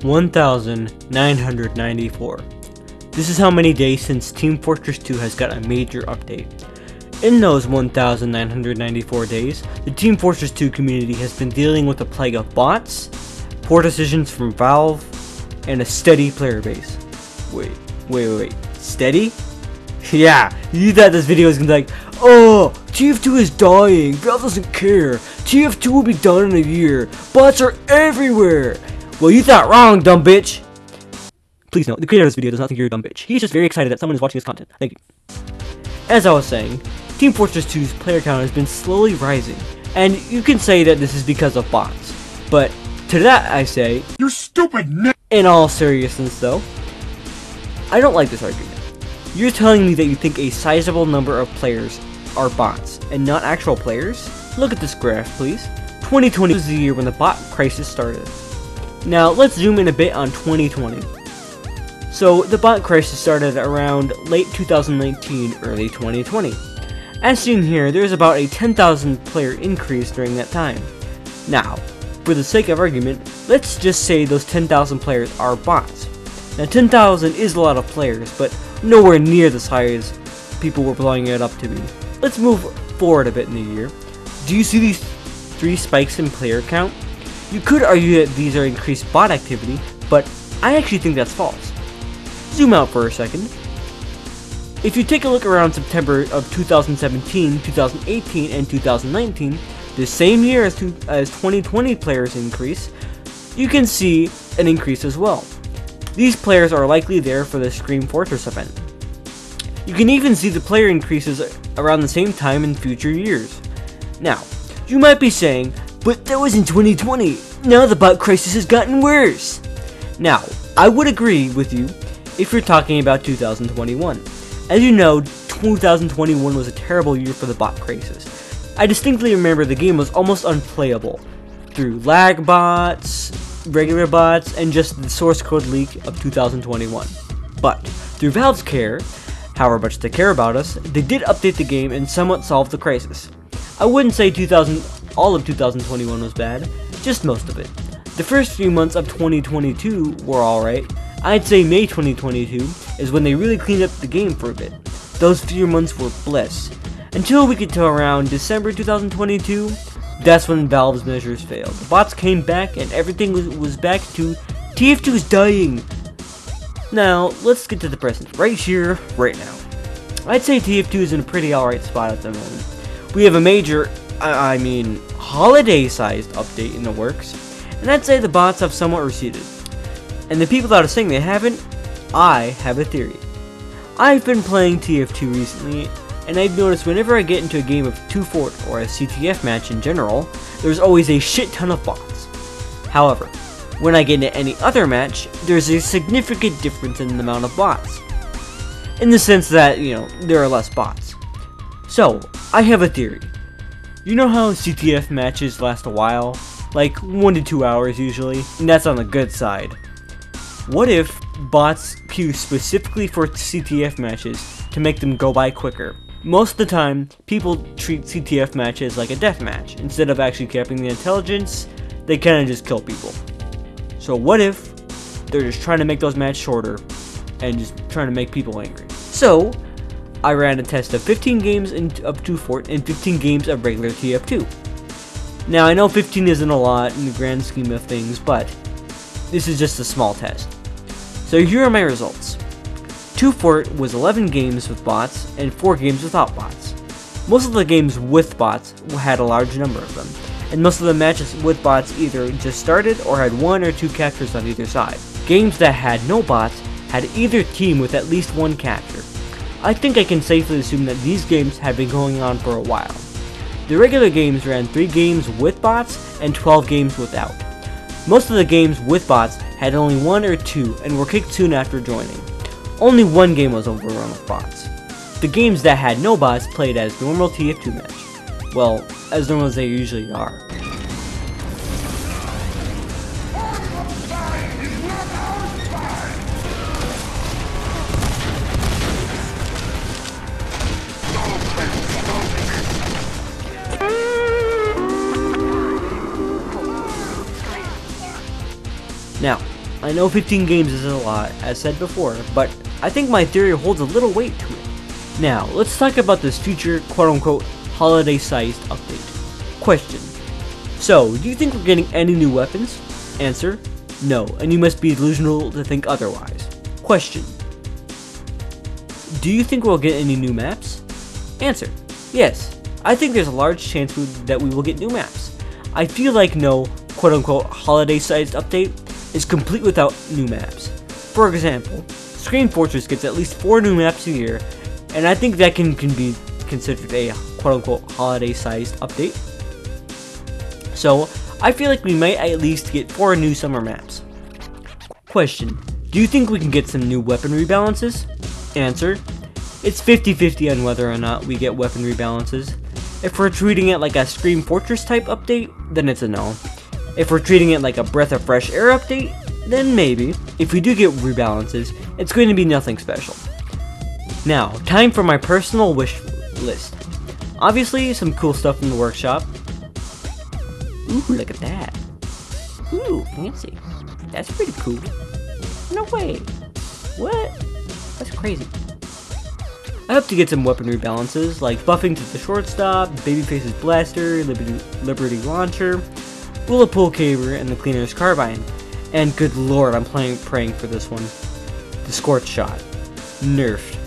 1,994. This is how many days since Team Fortress 2 has got a major update. In those 1,994 days, the Team Fortress 2 community has been dealing with a plague of bots, poor decisions from Valve, and a steady player base. Wait. Steady? Yeah, you thought this video was gonna be like, oh, TF2 is dying, Valve doesn't care, TF2 will be done in a year, bots are everywhere. Well, you thought wrong, dumb bitch. Please note, the creator of this video does not think you're a dumb bitch. He's just very excited that someone is watching his content. Thank you. As I was saying, Team Fortress 2's player count has been slowly rising, and you can say that this is because of bots. But to that I say, you're stupid. In all seriousness though, I don't like this argument. You're telling me that you think a sizable number of players are bots and not actual players? Look at this graph, please. 2020 was the year when the bot crisis started. Now let's zoom in a bit on 2020. So the bot crisis started around late 2019, early 2020. As seen here, there's about a 10,000 player increase during that time. Now, for the sake of argument, let's just say those 10,000 players are bots. Now 10,000 is a lot of players, but nowhere near the size people were blowing it up to be. Let's move forward a bit in the year. Do you see these 3 spikes in player count? You could argue that these are increased bot activity, but I actually think that's false. Zoom out for a second. If you take a look around September of 2017, 2018, and 2019, the same year as 2020 players increase, you can see an increase as well. These players are likely there for the Scream Fortress event. You can even see the player increases around the same time in future years. Now, you might be saying, but that was in 2020, now the bot crisis has gotten worse. Now, I would agree with you if you're talking about 2021. As you know, 2021 was a terrible year for the bot crisis. I distinctly remember the game was almost unplayable through lag bots, regular bots, and just the source code leak of 2021. But through Valve's care, however much they care about us, they did update the game and somewhat solve the crisis. I wouldn't say all of 2021 was bad, just most of it. The first few months of 2022 were alright. I'd say May 2022 is when they really cleaned up the game for a bit. Those few months were bliss. Until we get to around December 2022, that's when Valve's measures failed. The bots came back and everything was back to TF2 is dying. Now, let's get to the present, right here, right now. I'd say TF2 is in a pretty alright spot at the moment. We have a major, holiday-sized update in the works, and I'd say the bots have somewhat receded. And the people that are saying they haven't, I have a theory. I've been playing TF2 recently, and I've noticed whenever I get into a game of 2 Fort or a CTF match in general, there's always a shit ton of bots. However, when I get into any other match, there's a significant difference in the amount of bots. In the sense that, there are less bots. So, I have a theory. You know how CTF matches last a while? Like 1 to 2 hours usually, and that's on the good side. What if bots queue specifically for CTF matches to make them go by quicker? Most of the time, people treat CTF matches like a death match. Instead of actually capping the intelligence, they kinda just kill people. So what if they're just trying to make those matches shorter and just trying to make people angry? So, I ran a test of 15 games of 2 Fort and 15 games of regular TF2. Now, I know 15 isn't a lot in the grand scheme of things, but this is just a small test. So here are my results. 2 Fort was 11 games with bots and 4 games without bots. Most of the games with bots had a large number of them, and most of the matches with bots either just started or had 1 or 2 captures on either side. Games that had no bots had either team with at least 1 capture. I think I can safely assume that these games have been going on for a while. The regular games ran 3 games with bots and 12 games without. Most of the games with bots had only 1 or 2 and were kicked soon after joining. Only 1 game was overrun with bots. The games that had no bots played as normal TF2 match. Well, as normal as they usually are. Now, I know 15 games is a lot, as said before, but I think my theory holds a little weight to it. Now, let's talk about this future quote-unquote holiday-sized update. Question. So, do you think we're getting any new weapons? Answer. No, and you must be delusional to think otherwise. Question. Do you think we'll get any new maps? Answer. Yes, I think there's a large chance that we will get new maps. I feel like no quote-unquote holiday-sized update is complete without new maps. For example, Screen Fortress gets at least 4 new maps a year, and I think that can be considered a quote-unquote holiday-sized update. So, I feel like we might at least get 4 new summer maps. Question. Do you think we can get some new weapon rebalances? Answer. It's 50-50 on whether or not we get weapon rebalances. If we're treating it like a Scream Fortress type update, then it's a no. If we're treating it like a Breath of Fresh Air update, then maybe. If we do get rebalances, it's going to be nothing special. Now, time for my personal wish list. Obviously, some cool stuff in the workshop. Ooh, look at that. Ooh, fancy. That's pretty cool. No way. What? That's crazy. I hope to get some weapon rebalances, like buffing to the shortstop, Babyface's blaster, Liberty launcher, Bullet Caber, and the Cleaner's carbine. And good lord, I'm praying for this one. The Scorch Shot. Nerfed.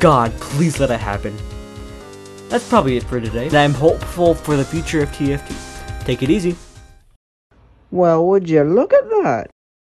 God, please let it happen. That's probably it for today. I'm hopeful for the future of TF2. Take it easy. Well, would you look at that?